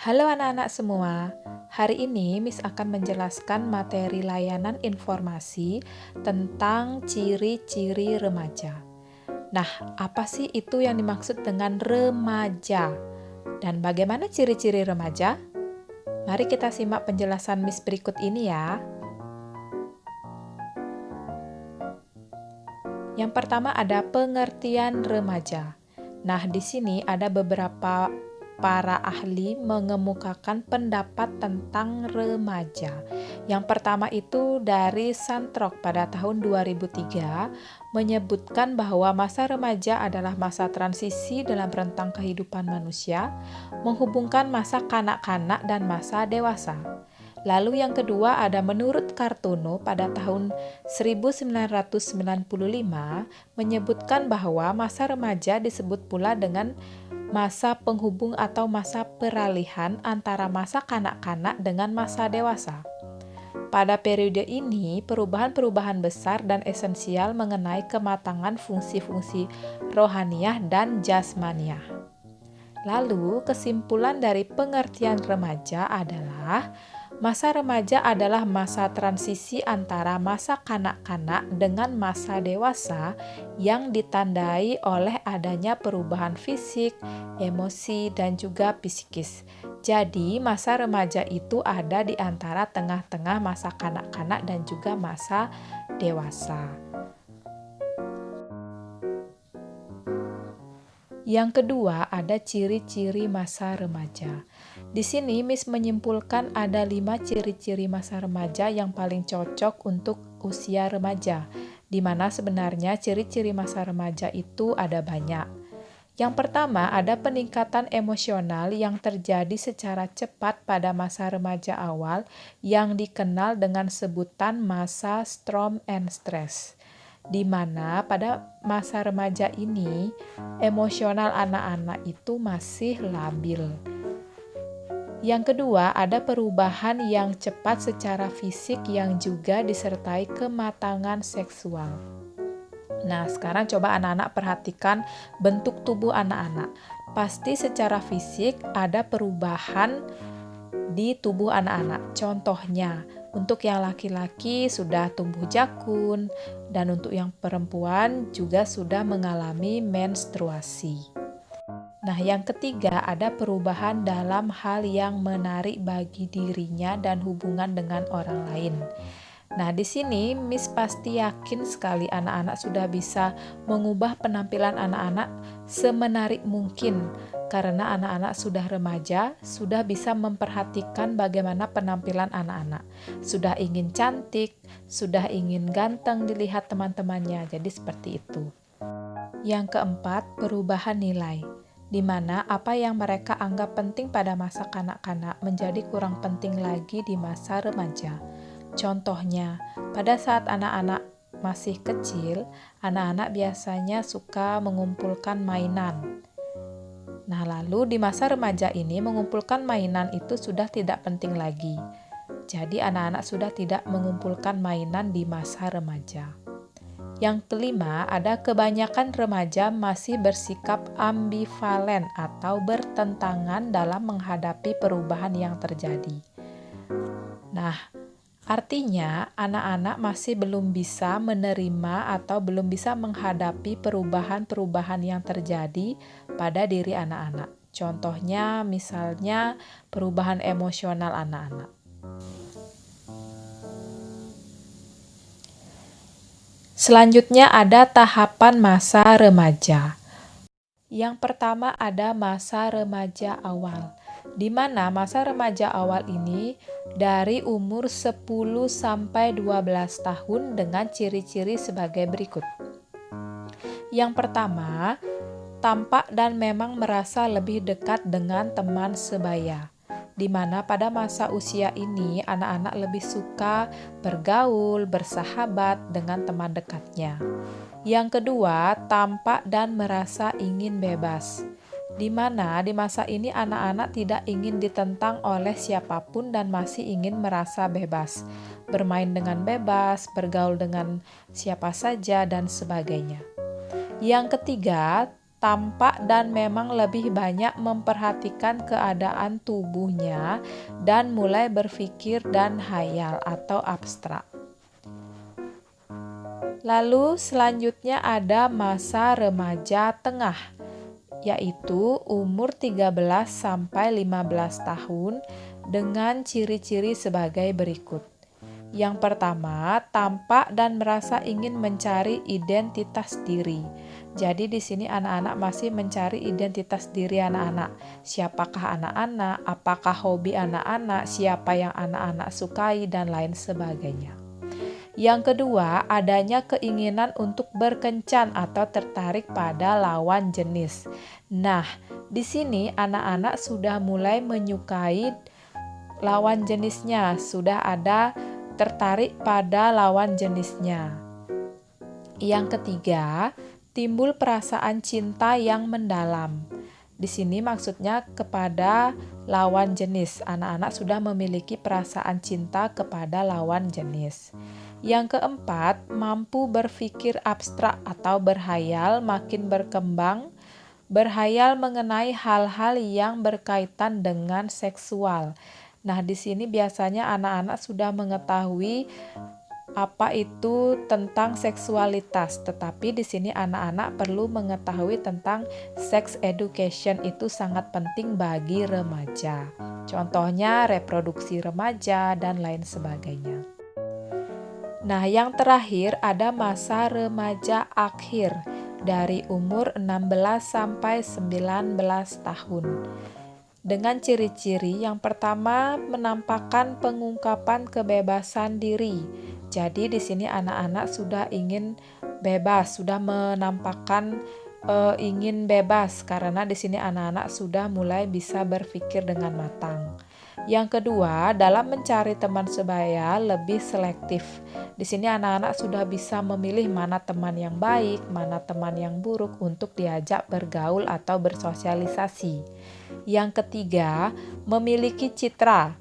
Halo anak-anak semua, hari ini Miss akan menjelaskan materi layanan informasi tentang ciri-ciri remaja. Nah, apa sih itu yang dimaksud dengan remaja? Dan bagaimana ciri-ciri remaja? Mari kita simak penjelasan Miss berikut ini ya. Yang pertama ada pengertian remaja. Nah, di sini ada beberapa para ahli mengemukakan pendapat tentang remaja. Yang pertama itu dari Santrok pada tahun 2003 menyebutkan bahwa masa remaja adalah masa transisi dalam rentang kehidupan manusia, menghubungkan masa kanak-kanak dan masa dewasa. Lalu yang kedua ada menurut Kartono pada tahun 1995 menyebutkan bahwa masa remaja disebut pula dengan masa penghubung atau masa peralihan antara masa kanak-kanak dengan masa dewasa. Pada periode ini, perubahan-perubahan besar dan esensial mengenai kematangan fungsi-fungsi rohaniah dan jasmaniah. Lalu, kesimpulan dari pengertian remaja adalah masa remaja adalah masa transisi antara masa kanak-kanak dengan masa dewasa yang ditandai oleh adanya perubahan fisik, emosi, dan juga psikis. Jadi, masa remaja itu ada di antara tengah-tengah masa kanak-kanak dan juga masa dewasa. Yang kedua, ada ciri-ciri masa remaja. Di sini Miss menyimpulkan ada 5 ciri-ciri masa remaja yang paling cocok untuk usia remaja, di mana sebenarnya ciri-ciri masa remaja itu ada banyak. Yang pertama, ada peningkatan emosional yang terjadi secara cepat pada masa remaja awal yang dikenal dengan sebutan masa storm and stress, di mana pada masa remaja ini emosional anak-anak itu masih labil. Yang kedua, ada perubahan yang cepat secara fisik yang juga disertai kematangan seksual. Nah, sekarang coba anak-anak perhatikan bentuk tubuh anak-anak. Pasti secara fisik ada perubahan di tubuh anak-anak. Contohnya, untuk yang laki-laki sudah tumbuh jakun, dan untuk yang perempuan juga sudah mengalami menstruasi. Nah, yang ketiga ada perubahan dalam hal yang menarik bagi dirinya dan hubungan dengan orang lain. Nah, di sini Miss pasti yakin sekali anak-anak sudah bisa mengubah penampilan anak-anak semenarik mungkin karena anak-anak sudah remaja, sudah bisa memperhatikan bagaimana penampilan anak-anak. Sudah ingin cantik, sudah ingin ganteng dilihat teman-temannya. Jadi seperti itu. Yang keempat, perubahan nilai, di mana apa yang mereka anggap penting pada masa kanak-kanak menjadi kurang penting lagi di masa remaja. Contohnya, pada saat anak-anak masih kecil, anak-anak biasanya suka mengumpulkan mainan. Nah, lalu di masa remaja ini mengumpulkan mainan itu sudah tidak penting lagi. Jadi anak-anak sudah tidak mengumpulkan mainan di masa remaja. Yang kelima, ada kebanyakan remaja masih bersikap ambivalen atau bertentangan dalam menghadapi perubahan yang terjadi. Nah, artinya anak-anak masih belum bisa menerima atau belum bisa menghadapi perubahan-perubahan yang terjadi pada diri anak-anak. Contohnya misalnya perubahan emosional anak-anak. Selanjutnya ada tahapan masa remaja. Yang pertama ada masa remaja awal, di mana masa remaja awal ini dari umur 10 sampai 12 tahun dengan ciri-ciri sebagai berikut. Yang pertama, tampak dan memang merasa lebih dekat dengan teman sebaya, di mana pada masa usia ini anak-anak lebih suka bergaul, bersahabat dengan teman dekatnya. Yang kedua, tampak dan merasa ingin bebas. di mana di masa ini anak-anak tidak ingin ditentang oleh siapapun dan masih ingin merasa bebas, bermain dengan bebas, bergaul dengan siapa saja, dan sebagainya. Yang ketiga, tampak dan memang lebih banyak memperhatikan keadaan tubuhnya dan mulai berpikir dan hayal atau abstrak. Lalu selanjutnya ada masa remaja tengah, yaitu umur 13 sampai 15 tahun dengan ciri-ciri sebagai berikut. Yang pertama, tampak dan merasa ingin mencari identitas diri. Jadi di sini anak-anak masih mencari identitas diri anak-anak. Siapakah anak-anak, apakah hobi anak-anak, siapa yang anak-anak sukai, dan lain sebagainya. Yang kedua, adanya keinginan untuk berkencan atau tertarik pada lawan jenis. Nah, di sini anak-anak sudah mulai menyukai lawan jenisnya, sudah ada tertarik pada lawan jenisnya. Yang ketiga, timbul perasaan cinta yang mendalam. Di sini maksudnya kepada lawan jenis. Anak-anak sudah memiliki perasaan cinta kepada lawan jenis. Yang keempat, mampu berpikir abstrak atau berhayal makin berkembang, berhayal mengenai hal-hal yang berkaitan dengan seksual. Nah, di sini biasanya anak-anak sudah mengetahui apa itu tentang seksualitas, tetapi di sini anak-anak perlu mengetahui tentang sex education, itu sangat penting bagi remaja. Contohnya reproduksi remaja dan lain sebagainya. Nah, yang terakhir ada masa remaja akhir dari umur 16 sampai 19 tahun. Dengan ciri-ciri yang pertama menampakkan pengungkapan kebebasan diri. Jadi di sini anak-anak sudah ingin bebas, sudah menampakkan ingin bebas karena di sini anak-anak sudah mulai bisa berpikir dengan matang. Yang kedua, dalam mencari teman sebaya lebih selektif. Di sini anak-anak sudah bisa memilih mana teman yang baik, mana teman yang buruk untuk diajak bergaul atau bersosialisasi. Yang ketiga, memiliki citra,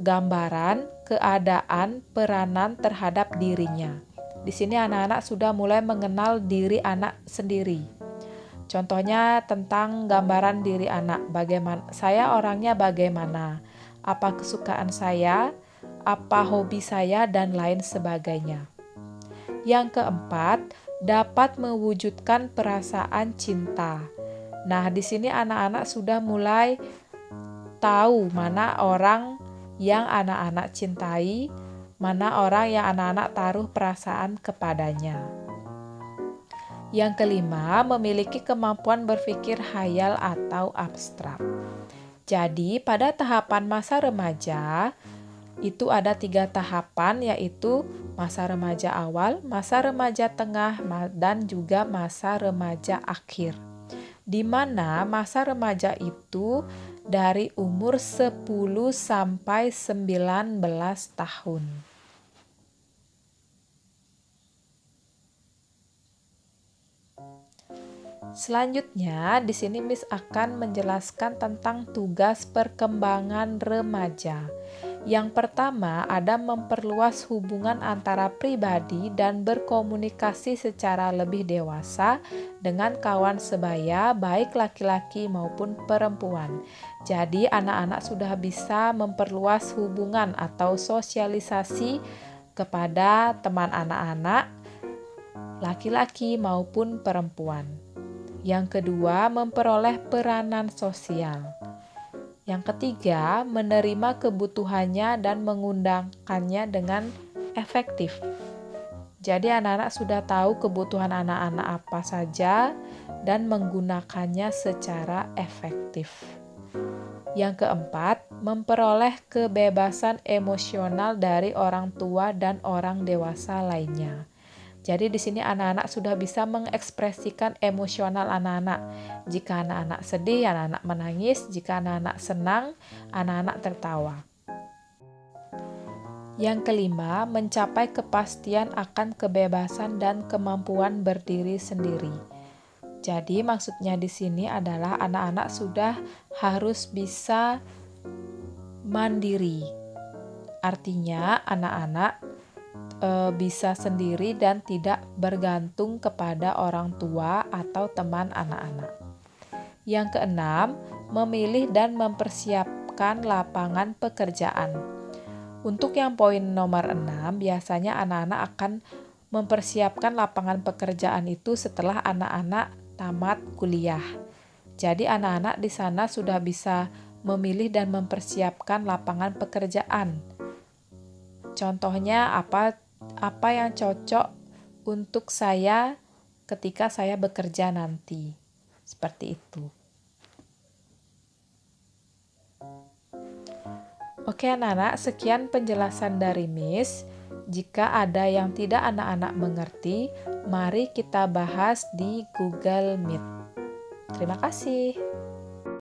gambaran, keadaan, peranan terhadap dirinya. Di sini anak-anak sudah mulai mengenal diri anak sendiri. Contohnya tentang gambaran diri anak, bagaimana saya orangnya bagaimana, apa kesukaan saya, apa hobi saya, dan lain sebagainya. Yang keempat, dapat mewujudkan perasaan cinta. Nah, di sini anak-anak sudah mulai tahu mana orang yang anak-anak cintai, mana orang yang anak-anak taruh perasaan kepadanya. Yang kelima, memiliki kemampuan berpikir hayal atau abstrak. Jadi, pada tahapan masa remaja, itu ada 3 tahapan, yaitu masa remaja awal, masa remaja tengah, dan juga masa remaja akhir. Di mana masa remaja itu dari umur 10 sampai 19 tahun. Selanjutnya, di sini Miss akan menjelaskan tentang tugas perkembangan remaja. Yang pertama, ada memperluas hubungan antara pribadi dan berkomunikasi secara lebih dewasa dengan kawan sebaya, baik laki-laki maupun perempuan. Jadi, anak-anak sudah bisa memperluas hubungan atau sosialisasi kepada teman anak-anak, laki-laki maupun perempuan. Yang kedua, memperoleh peranan sosial. Yang ketiga, menerima kebutuhannya dan mengundangkannya dengan efektif. Jadi anak-anak sudah tahu kebutuhan anak-anak apa saja dan menggunakannya secara efektif. Yang keempat, memperoleh kebebasan emosional dari orang tua dan orang dewasa lainnya. Jadi di sini anak-anak sudah bisa mengekspresikan emosional anak-anak. Jika anak-anak sedih, anak-anak menangis. Jika anak-anak senang, anak-anak tertawa. Yang kelima, mencapai kepastian akan kebebasan dan kemampuan berdiri sendiri. Jadi maksudnya di sini adalah anak-anak sudah harus bisa mandiri. Artinya anak-anak bisa sendiri dan tidak bergantung kepada orang tua atau teman anak-anak. Yang keenam, memilih dan mempersiapkan lapangan pekerjaan. Untuk yang poin nomor 6, biasanya anak-anak akan mempersiapkan lapangan pekerjaan itu setelah anak-anak tamat kuliah. Jadi anak-anak di sana sudah bisa memilih dan mempersiapkan lapangan pekerjaan. Contohnya apa yang cocok untuk saya ketika saya bekerja nanti. Seperti itu. Oke anak-anak, sekian penjelasan dari Miss. Jika ada yang tidak anak-anak mengerti, mari kita bahas di Google Meet. Terima kasih.